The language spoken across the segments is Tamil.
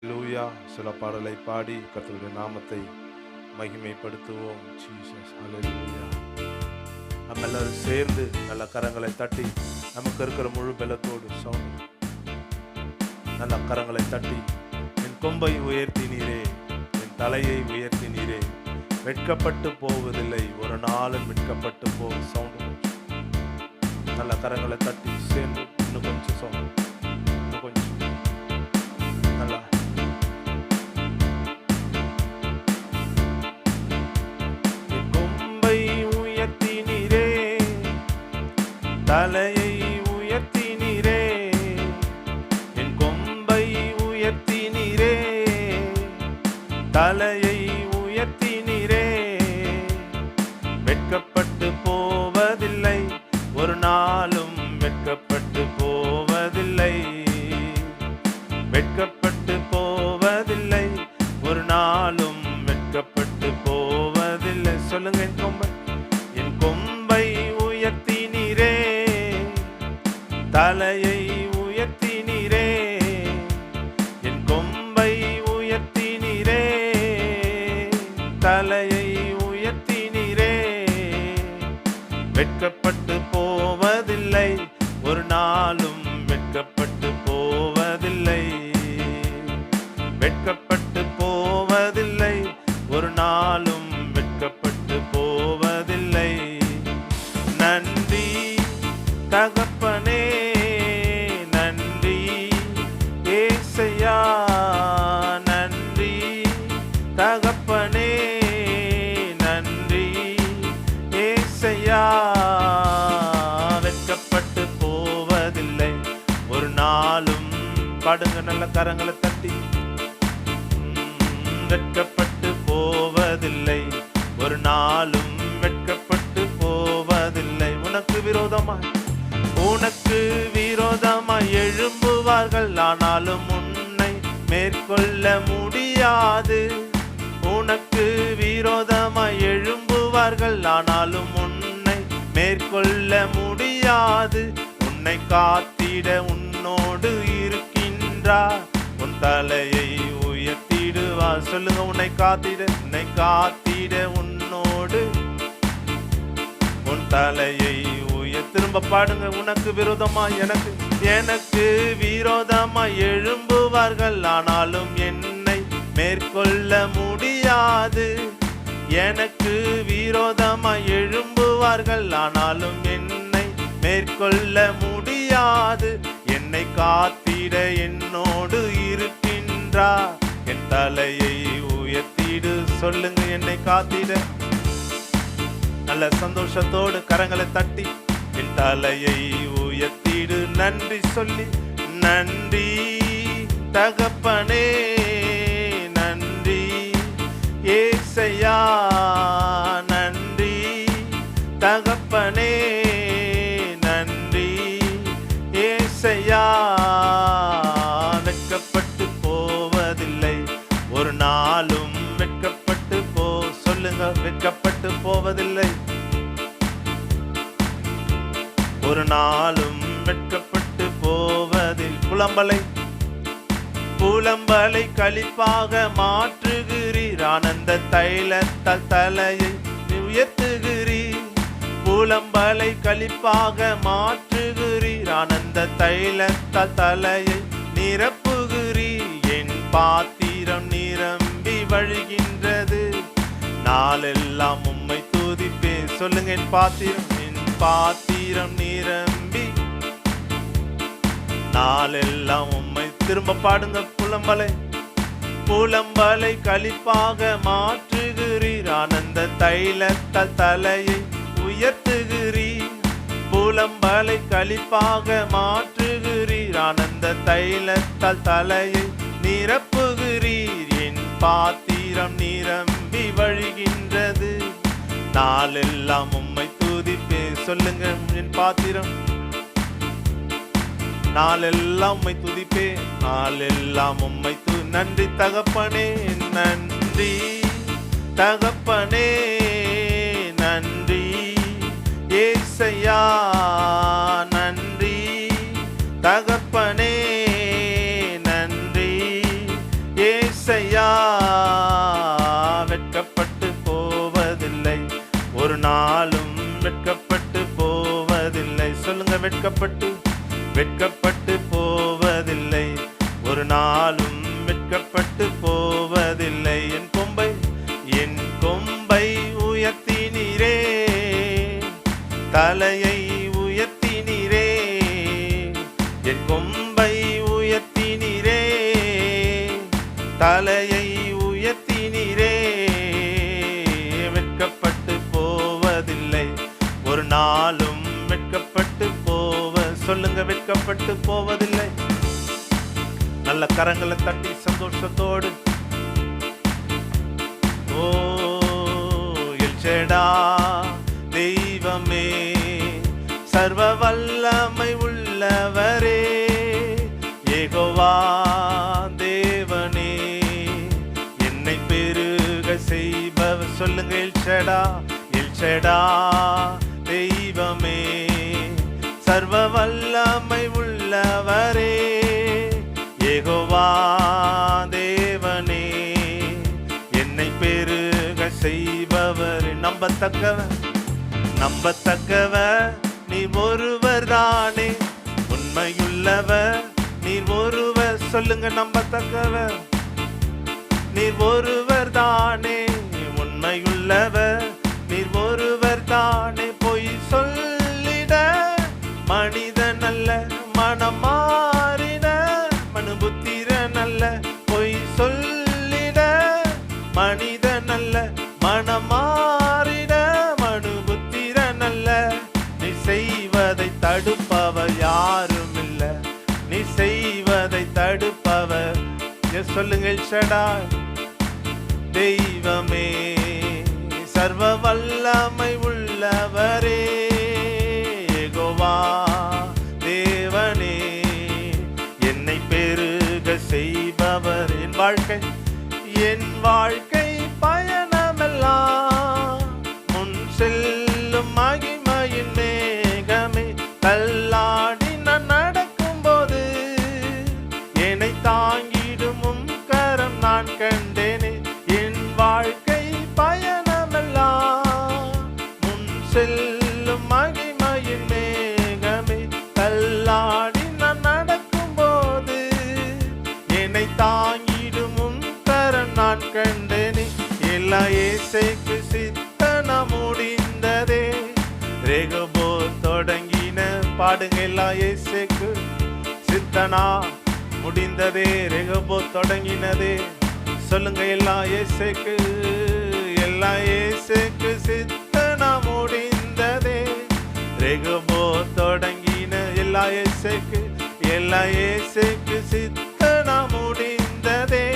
லூயா சில பாடலை பாடி கர்த்தருடைய நாமத்தை மகிமைப்படுத்துவோம். ஜீசஸ் ஹல்லேலூயா. நம்ம எல்லாரும் சேர்ந்து நல்ல கரங்களை தட்டி நமக்கு இருக்கிற முழு பலத்தோடு சவுண்ட் நல்ல கரங்களை தட்டி, என் கொம்பை உயர்த்தினீரே, என் தலையை உயர்த்தினீரே, வெட்கப்பட்டு போவதில்லை, ஒரு நாளும் வெட்கப்பட்டு போகும். சவுண்ட் நல்ல கரங்களை தட்டி சேர்ந்து இன்னும் கொஞ்சம் சவுண்ட், இன்னும் கொஞ்சம் நல்லா. என் கொம்பை உயர்த்தினீரே, தலையை உயர்த்தினீரே, என் கொம்பை உயர்த்தினீரே, தலையை உயர்த்தினீரே, வெட்கப்பட்டு போவதில்லை, ஒரு நாளும் வெட்கப்பட்டு போவதில்லை, வெட்கப்பட்டு போவதில்லை, ஒரு நாளும் வெட்கப்பட்டு போவதில்லை. சொல்லுங்க, என் கொம்பை உயர்த்தினீரே, தலையை உயர்த்தினீரே, என் கொம்பை உயர்த்தினீரே, தலையை உயர்த்தினீரே, வெட்கப்பட்டு போவதில்லை, ஒரு நாளும் வெட்கப்பட்டு போவதில்லை, வெட்கப்பட்டு போவதில்லை, ஒரு நாளும் வெட்கப்பட்டு போவதில்லை. நன்றி தகப்பனே, நன்றி ஏசையா, நன்றி தகப்பனே, நன்றி ஏசையா, வெட்கப்பட்டு போவதில்லை, ஒரு நாளும். பாடுங்க நல்ல கரங்களை தட்டி. வெட்கப்பட்டு போவதில்லை, ஒரு நாளும் வெட்கப்பட்டு போவதில்லை. உனக்கு விரோதமாய், உனக்கு விரோதமாய் எழும்புவார்கள், ஆனாலும் உன்னை மேற்கொள்ள முடியாது. உனக்கு விரோதமாய் எழும்புவார்கள், ஆனாலும் உன்னை மேற்கொள்ள முடியாது. உன்னை காத்திட உன்னோடு இருக்கின்றார், உன் தலையை உயர்த்திடுவார். சொல்லுங்க, உன்னை காத்திட, உன்னை காத்திட உன்னோடு உன் தலையை திரும்ப பாடுங்க. உனக்கு விரோதமாய், எனக்கு எனக்கு விரோதமாய் எழும்புவார்கள், ஆனாலும் என்னை மேற்கொள்ள முடியாது. எனக்கு விரோதமாய் எழும்புவார்கள், ஆனாலும் என்னை மேற்கொள்ள முடியாது. என்னை காத்திட என்னோடு இருக்கின்றார், என் தலையை உயர்த்திடு. சொல்லுங்க, என்னை காத்திட. நல்ல சந்தோஷத்தோடு கரங்களை தட்டி என் தலையை உயர்த்திடு. நன்றி சொல்லி, நன்றி தகப்பனே, நன்றி ஏசையா, நன்றி தகப்பனே, நன்றி ஏசையா, வெட்கப்பட்டு போவதில்லை, ஒரு நாளும் வெட்கப்பட்டு போ. சொல்லுங்க, வெட்கப்பட்டு போவதில்லை, ஒரு நாளும் வெட்கப்பட்டு போவதில். புலம்பலை புலம்பலை களிப்பாக மாற்றுகிறீர், ஆனந்த தைலத்தால் தலையை உயர்த்துகிறீர். புலம்பலை களிப்பாக மாற்றுகிறீர், ஆனந்த தைலத்தால் தலையை நிரப்புகிறீர். என் பாத்திரம் நிரம்பி வழிகின்றது, நாளெல்லாம் உம்மை துதிப்பேன். சொல்லுங்க, என் பாத்திரம், என் பாத்திரம் நிரம்பி நாளெல்லாம் உம்மை. திரும்ப பாடுங்க. புலம்பலை புலம்பலை களிப்பாக மாற்றுகிறீர், ஆனந்த தைலத்தால் தலையை உயர்த்துகிறீர். புலம்பலை களிப்பாக மாற்றுகிறீர், ஆனந்த தைலத்தால் தலையை நிரப்புகிறீர். என் பாத்திரம் நிரம்பி வழிகின்றது, நாளெல்லாம் உம்மை துதிப்பே. சொல்லுங்க, என் பாத்திரம் நாளெல்லாம் உம்மை துதிப்பே, நாளெல்லாம் உம்மை நன்றி தகப்பனே, நன்றி தகப்பனே, நன்றி ஏசையா, நன்றி தகப்பனே, நன்றி ஏசையா வெட்கப்பட்டு போவதில்லை, ஒரு நாளும் வெட்கப்பட்டு போவதில்லை. சொல்லுங்க, வெட்கப்பட்டு போவதில்லை, ஒரு நாளும் வெட்கப்பட்டு போவதில்லை. என் கொம்பை உயர்த்தினீரே, தலையை உயர்த்தினீரே, என் கொம்பை உயர்த்தினீரே, தலையை உயர்த்தினீரே. வெட்கப்பட்டு போவதில்லை, ஒரு நாளும் வெட்கப்பட்டு சொல்லுங்க, வெட்கப்பட்டு போவதில்லை. நல்ல கரங்களை தட்டி சந்தோஷத்தோடு ஓ எல்ஷடா தெய்வமே, சர்வ வல்லமை உள்ளவரே, யெகோவா தேவனே, என்னை பெருக செய்பவர். சொல்லுங்க, எல்ஷடா தெய்வமே, சர்வ வல்லமை உள்ளவரே, யெகோவா தேவனே, என்னை பெருக செய்பவர். நம்பத்தக்கவர் நீர் ஒருவர் தானே, உண்மையுள்ளவர் நீர் ஒருவர். சொல்லுங்க, நம்பத்தக்கவர் நீர் ஒருவர் தானே, உண்மையுள்ளவர் நீர் ஒருவர் தானே. பொய் சொல்லிட மனிதன் அல்ல, மனம் மாறின மனுபுத்திரன் அல்ல. பொய் சொல்லிட மனிதன் அல்ல, மனம் மாறின மனுபுத்திரன் அல்ல. நீ செய்வதை தடுப்பவர் யாரும் இல்ல, நீ செய்வதை தடுப்பவர். சொல்லுங்க, எல்ஷடா தெய்வமே, சர்வ வல்லமை உள்ளவரே, யெகோவா தேவனே, என்னை பெருக செய்பவர். என் வாழ்க்கை பயணமெல்லாம் முன் செல்லும் மகிமையின் மேகமே, தள்ளாடி நான் நடக்கும் போது என்னை தாங்கிடும் கரம் நான் கண்டேனே. என் வாழ்க்கை பயணமெல்லாம் முன் செல்லும் மகிமையின் மேகமே, தள்ளாடி நான் நடக்கும் போது என்னை தாங்கிடும் கரம் நான் கண்டேனே. எல்லா இயேசுவுக்கு சித்தன முடிந்ததே, ரெகோபோ தொடங்கின பாடுங்க. எல்லா இயேசுவுக்கு சித்தனா முடிந்ததே, ரெகோபோ தொடங்கினதே. சொல்லுங்க, எல்லா இயேசுவுக்கு சித்தன முடிந்ததே, ரெகோபோ தொடங்கின. எல்லா இயேசுவுக்கு சித்தன முடிந்ததே,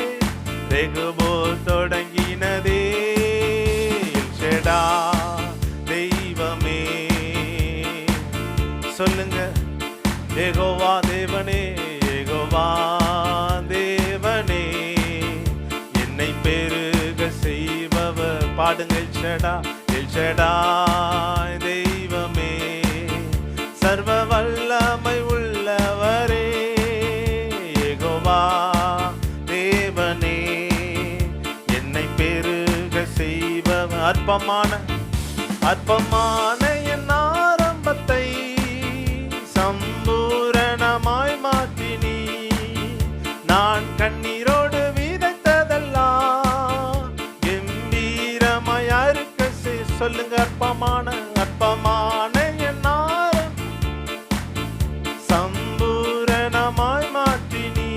ரெகோபோ தொடங்கினதே. எல்ஷடா தெய்வமே, சொல்லுங்க, யெகோவா தேவனே, யெகோவா தேவனே, என்னை பெருக செய்பவர். பாடுங்க, எல்ஷடா தெய்வமே, சர்வ வல்லமை உள்ளவரே, யெகோவா தேவனே, என்னை பெருக செய்பவர். அற்பமான என் ஆரம்பத்தை சம்பூரணமாய் மாற்றினீ, நான் கண்ணீரோடு விதைத்ததெல்லாம் கம்பீரமாய் அறுக்க. சொல்லுங்க, அற்பமான என் சம்பூரணமாய் மாற்றினீ,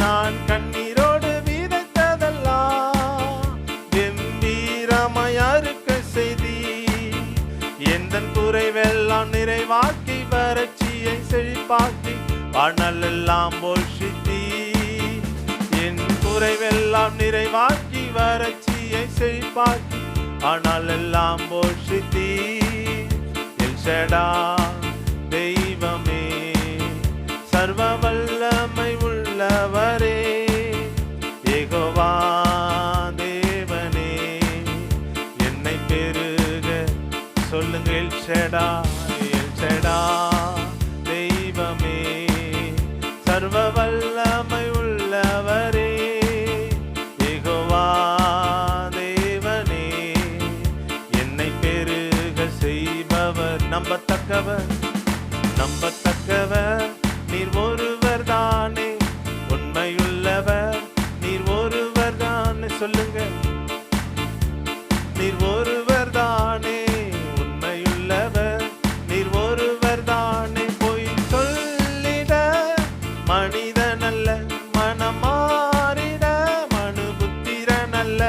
நான் கண்ணீரோடு விதைத்ததெல்லாம் கம்பீரமாய் அறுக்க செய்தி. எந்தன் குறைவெல்லாம் நிறைவாக்கி, வறட்சியை செழிப்பாக்கி, வாழ்நாளெல்லாம் போஷித்தி. என் குறைவெல்லாம் நிறைவாக்கி, வறட்சியை செழிப்பாக்கி, வாழ்நாளெல்லாம் போஷித்தி. எல்ஷடா தெய்வமே, சர்வ வல்லமை உள்ளவரே, யெகோவா தேவனே, என்னை பெருக. சொல்லுங்க, எல்ஷடா தெய்வமே, சர்வ வல்லமை உள்ளவரே, நம்பத்தக்கவர் நம்பத்தக்கவர் நீர் ஒருவர் தானே, உண்மையுள்ளவர் நீர் ஒருவர் தானே. சொல்லுங்க, நீர் ஒருவர் தானே, உண்மையுள்ளவர் நீர் ஒருவர் தானே. பொய் சொல்லிட மனிதன் அல்ல, மனம் மாறிட மனு புத்திரன் அல்ல.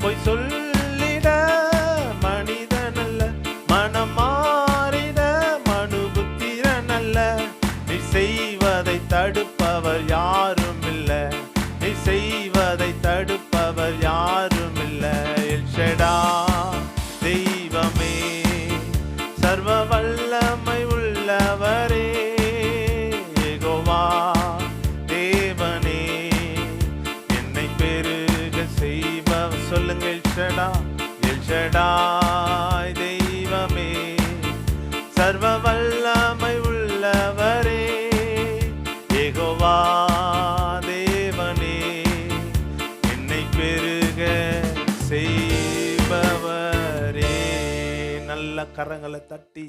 பொய் சொல்லிட மனிதன் அல்ல, மனம் மாறிட மனு புத்திரன் அல்ல. நீ செய்வதை தடுப்பவர் யாரும் இல்ல, நீ செய்வதை தடுப்பவர் யாரும் இல்ல. எல்ஷடா தெய்வமே, சர்வ வல்லமை உள்ளவரே, யெகோவா தேவனே, என்னை பெருக செய்பவர். சொல்லுங்க, எல்ஷடா எல்ஷடாய் தெய்வமே, சர்வ வல்லமை உள்ளவரே, யெகோவா தேவனே, என்னை பெருக செய்பவரே. நல்ல கரங்களை தட்டி